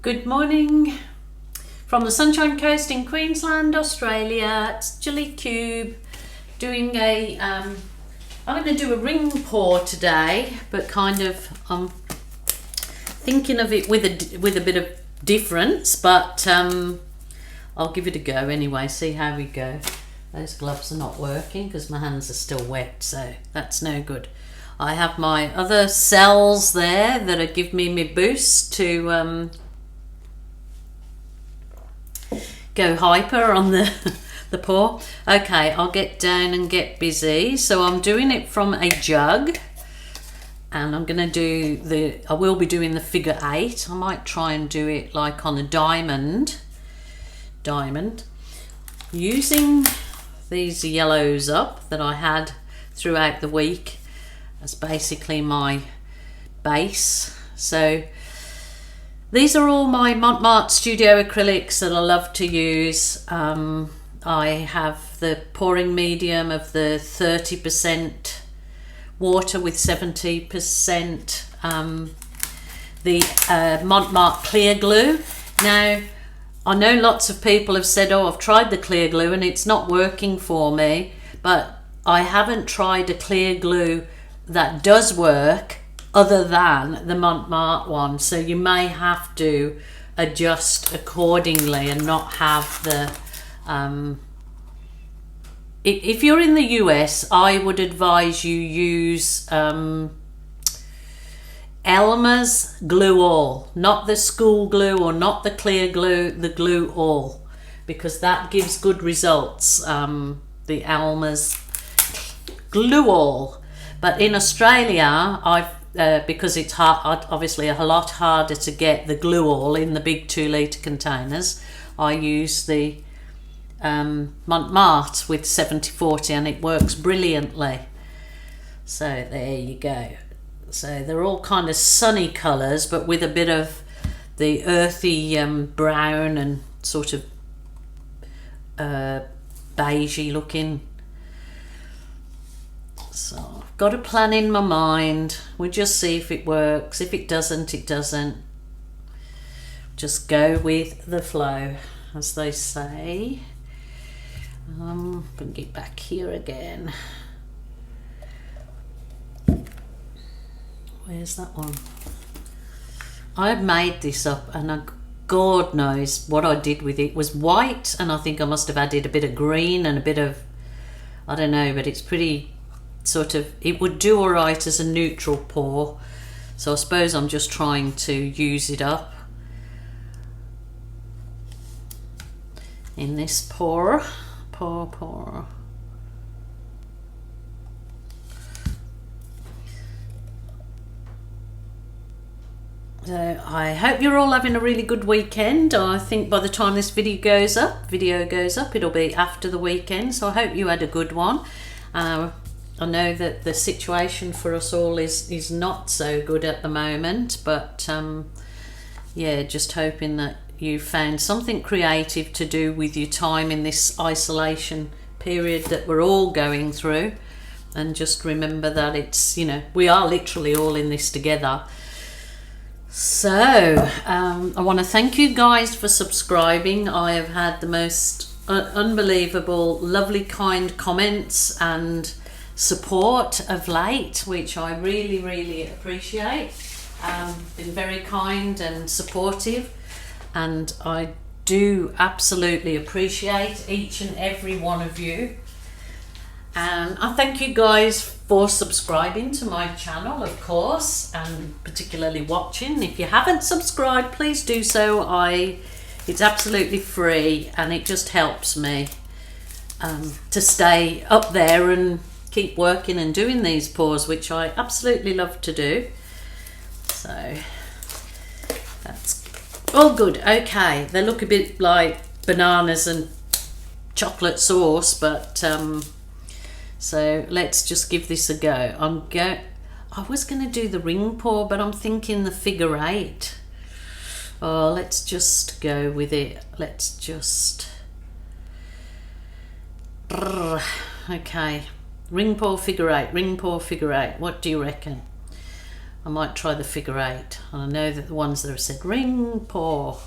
Good morning from the Sunshine Coast in Queensland, Australia. It's Julie Cube doing I'm going to do a ring pour today, but kind of thinking of it with a bit of difference, but I'll give it a go anyway, see how we go. Those gloves are not working because my hands are still wet, so that's no good. I have my other cells there that are give me my boost to go hyper on the pour. Okay, I'll get down and get busy. So I'm doing it from a jug, and I'm going to do I will be doing the figure 8. I might try and do it like on a diamond, using these yellows up that I had throughout the week as basically my base. So these are all my Mont Studio acrylics that I love to use. I have the pouring medium of the 30% water with 70% the Mont clear glue. Now, I know lots of people have said, oh, I've tried the clear glue and it's not working for me, but I haven't tried a clear glue that does work other than the Mont one, so you may have to adjust accordingly and not have the if you're in the US, I would advise you use Helmar's glue all, not the school glue or not the clear glue, the glue all, because that gives good results. The Helmar's glue all. But in Australia, because it's hard, obviously a lot harder to get the glue all in the big 2-litre containers, I use the Mont with 70/40, and it works brilliantly. So there you go. So they're all kind of sunny colours, but with a bit of the earthy brown and sort of beigey looking. So I've got a plan in my mind. We'll just see if it works. If it doesn't, it doesn't. Just go with the flow, as they say. Bring it back here again. Where's that one? I made this up, and God knows what I did with it. It was white, and I think I must have added a bit of green and a bit of, I don't know, but it's pretty sort of, it would do all right as a neutral pour. So I suppose I'm just trying to use it up in this pour. So I hope you're all having a really good weekend. I think by the time this video goes up, it'll be after the weekend. So I hope you had a good one. I know that the situation for us all is not so good at the moment, but yeah, just hoping that you found something creative to do with your time in this isolation period that we're all going through. And just remember that it's, you know, we are literally all in this together. So I want to thank you guys for subscribing. I have had the most unbelievable, lovely, kind comments and support of late, which I really appreciate. Been very kind and supportive, and I do absolutely appreciate each and every one of you. And I thank you guys for subscribing to my channel, of course, and particularly watching. If you haven't subscribed, please do so. It's absolutely free, and it just helps me to stay up there and keep working and doing these pours, which I absolutely love to do. So that's all good. Okay, they look a bit like bananas and chocolate sauce, but so let's just give this a go. I was going to do the ring pour, but I'm thinking the figure 8. Oh, let's just go with it. Let's just okay, ring pour figure 8, ring pour figure 8. What do you reckon? I might try the figure 8. And I know that the ones that have said ring pour.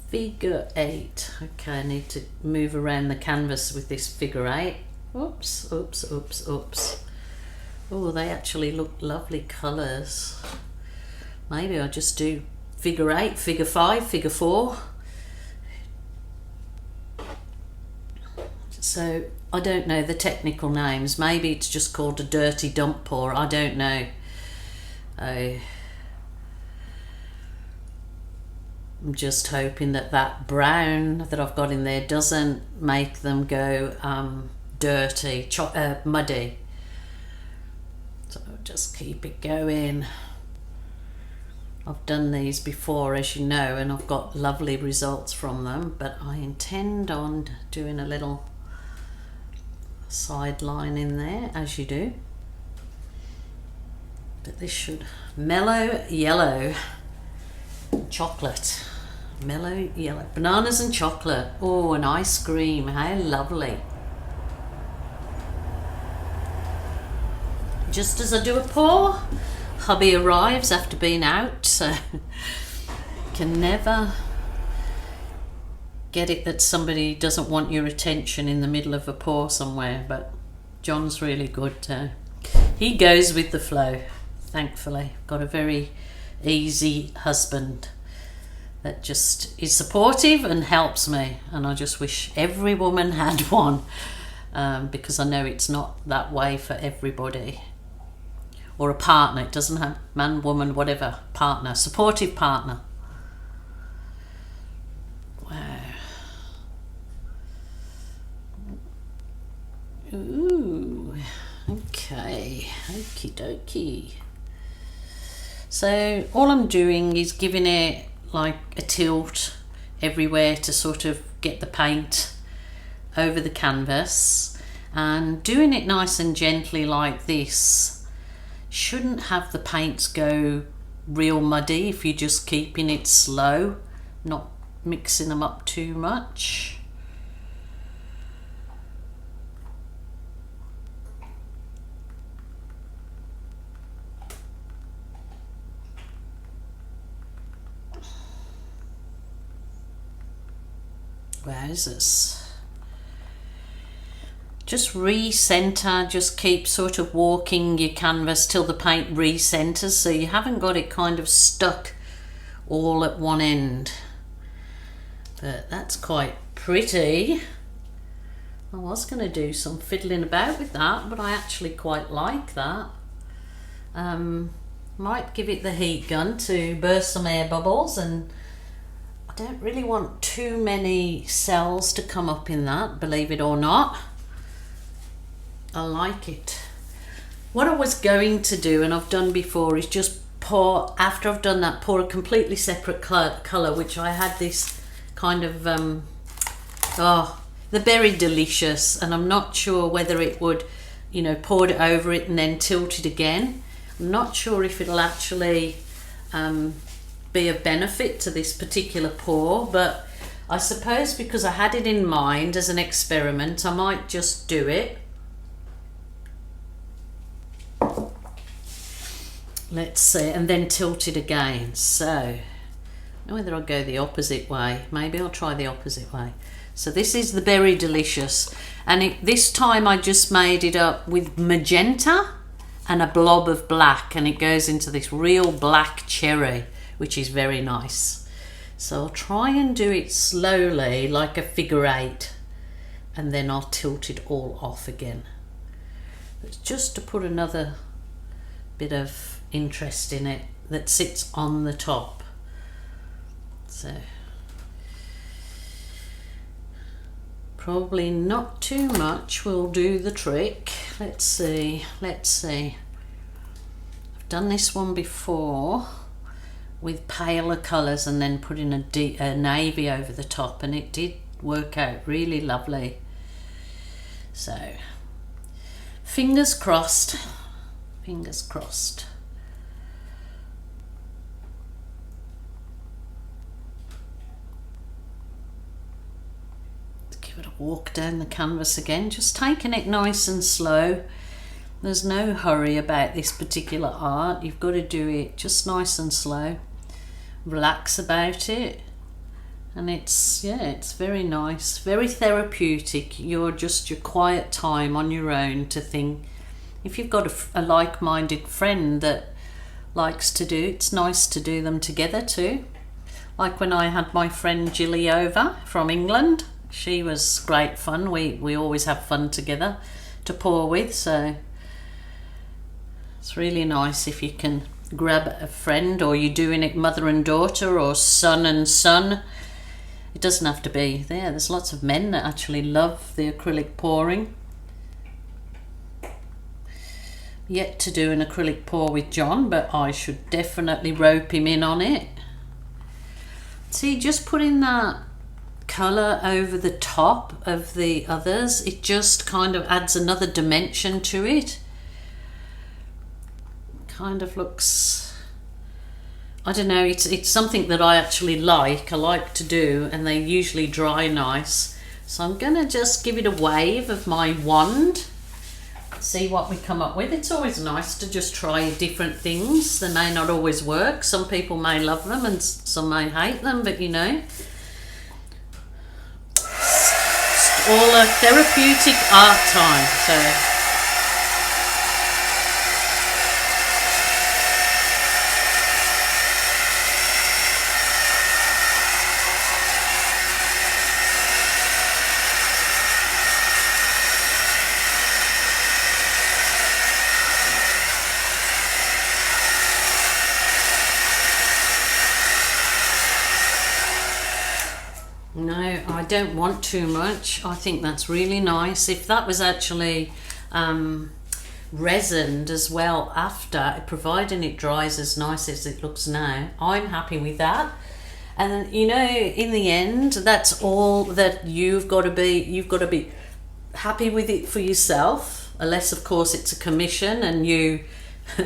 Figure 8. Okay, I need to move around the canvas with this figure 8. Oops, oops, oops, oops. Oh, they actually look lovely colours. Maybe I'll just do figure 8, figure 5, figure 4. So I don't know the technical names. Maybe it's just called a dirty dump pour. I don't know. I'm just hoping that that brown that I've got in there doesn't make them go dirty, muddy. So just keep it going. I've done these before, as you know, and I've got lovely results from them, but I intend on doing a little side line in there, as you do. But this should mellow yellow chocolate. Mellow yellow. Bananas and chocolate. Oh, and ice cream. How lovely. Just as I do a pour, hubby arrives after being out, so can never get it that somebody doesn't want your attention in the middle of a pour somewhere, but John's really good. He goes with the flow, thankfully. Got a very easy husband that just is supportive and helps me, and I just wish every woman had one, because I know it's not that way for everybody. Or a partner. It doesn't have man, woman, whatever, partner, supportive partner. Wow. Ooh, okay, okie dokie. So all I'm doing is giving it like a tilt everywhere to sort of get the paint over the canvas, and doing it nice and gently like this shouldn't have the paints go real muddy if you're just keeping it slow, not mixing them up too much. Where is this? Just recenter, just keep sort of walking your canvas till the paint recenters, so you haven't got it kind of stuck all at one end. But that's quite pretty. I was going to do some fiddling about with that, but I actually quite like that. Might give it the heat gun to burst some air bubbles, and I don't really want too many cells to come up in that, believe it or not. I like it. What I was going to do, and I've done before, is just pour, after I've done that, pour a completely separate colour, which I had this kind of, the Berry Delicious, and I'm not sure whether it would, you know, poured it over it and then tilt it again. I'm not sure if it'll actually be of benefit to this particular pour, but I suppose because I had it in mind as an experiment, I might just do it. Let's see, and then tilt it again. So I don't know whether I'll go the opposite way. Maybe I'll try the opposite way. So this is the Berry Delicious, and this time I just made it up with magenta and a blob of black, and it goes into this real black cherry, which is very nice. So I'll try and do it slowly like a figure 8, and then I'll tilt it all off again. It's just to put another bit of interest in it that sits on the top. So probably not too much will do the trick. Let's see. I've done this one before with paler colours and then putting a navy over the top, and it did work out really lovely. So fingers crossed, fingers crossed. give it a walk down the canvas again, just taking it nice and slow. There's no hurry about this particular art. You've got to do it just nice and slow. Relax about it. And it's, yeah, it's very nice, very therapeutic. You're just your quiet time on your own to think. If you've got a like-minded friend that likes to do, it's nice to do them together too. Like when I had my friend Gilly over from England, she was great fun. We always have fun together to pour with, so it's really nice if you can grab a friend, or you're doing it mother and daughter or son and son. It doesn't have to be there. There's lots of men that actually love the acrylic pouring. Yet to do an acrylic pour with John, but I should definitely rope him in on it. See, just putting that colour over the top of the others, it just kind of adds another dimension to it. Kind of looks, I don't know, it's something that I actually like. I like to do, and they usually dry nice. So I'm going to just give it a wave of my wand, see what we come up with. It's always nice to just try different things. They may not always work. Some people may love them and some may hate them, but you know, it's all a therapeutic art time. So no, I don't want too much. I think that's really nice. If that was actually resined as well after, providing it dries as nice as it looks now, I'm happy with that. And you know, in the end, that's all that you've got to be happy with it for yourself, unless of course it's a commission and you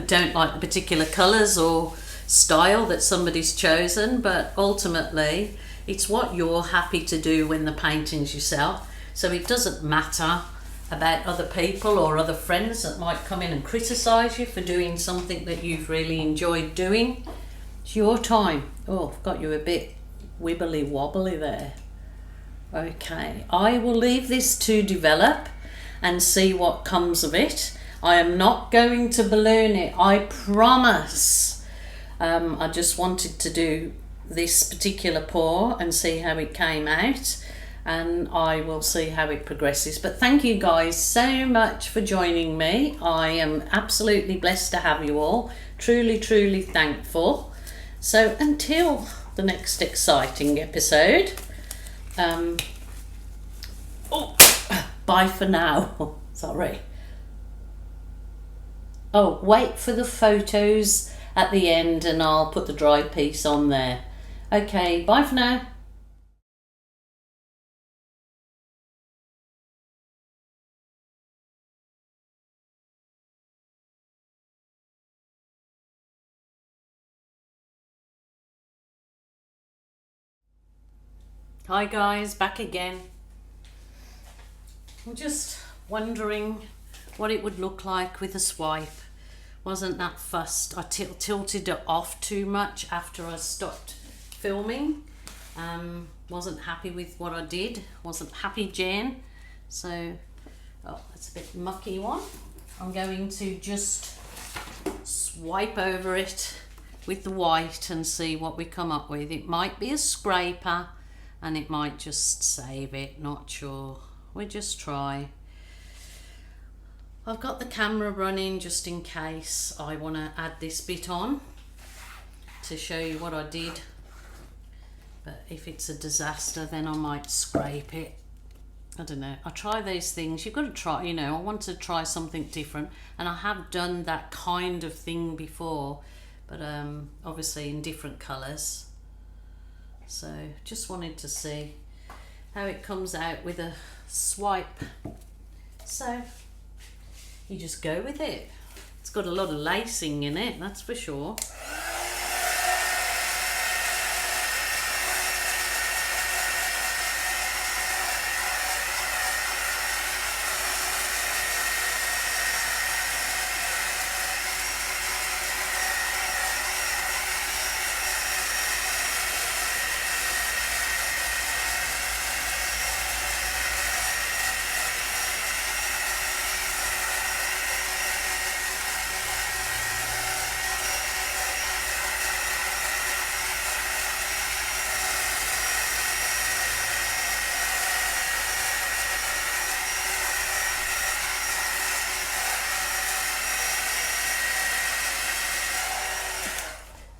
don't like the particular colors or style that somebody's chosen. But ultimately, it's what you're happy to do when the painting's yourself. So it doesn't matter about other people or other friends that might come in and criticize you for doing something that you've really enjoyed doing. It's your time. Oh, I've got you a bit wibbly wobbly there. Okay, I will leave this to develop and see what comes of it. I am not going to balloon it, I promise. I just wanted to do this particular pour and see how it came out, and I will see how it progresses. But thank you guys so much for joining me. I am absolutely blessed to have you all. Truly thankful. So until the next exciting episode, bye for now. Sorry. Oh, wait for the photos at the end and I'll put the dry piece on there. Okay, bye for now. Hi guys, back again. I'm just wondering what it would look like with a swipe. Wasn't that fussed. I tilted it off too much after I stopped filming. Wasn't happy with what I did. Wasn't happy, Jen. So, oh, that's a bit mucky one. I'm going to just swipe over it with the white and see what we come up with. It might be a scraper and it might just save it, not sure. We'll just try. I've got the camera running just in case I want to add this bit on to show you what I did. But if it's a disaster, then I might scrape it. I don't know. I try these things. You've got to try, you know, I want to try something different. And I have done that kind of thing before, but obviously in different colours. So just wanted to see how it comes out with a swipe. So you just go with it. It's got a lot of lacing in it, that's for sure.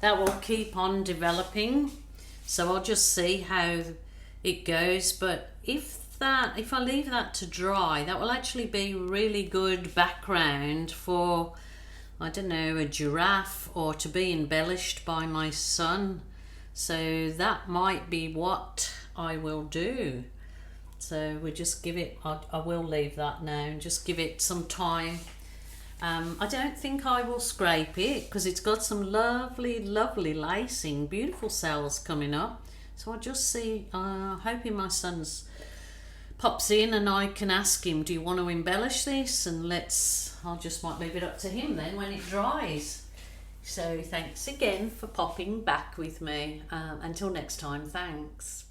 that will keep on developing, so I'll just see how it goes. But if I leave that to dry, that will actually be really good background for, I don't know, a giraffe, or to be embellished by my son. So that might be what I will do. So we just give it, I will leave that now and just give it some time. I don't think I will scrape it because it's got some lovely lacing, beautiful cells coming up. So I'll just see, hoping my son's pops in and I can ask him, do you want to embellish this? And I'll just might leave it up to him then when it dries. So thanks again for popping back with me. Until next time, thanks.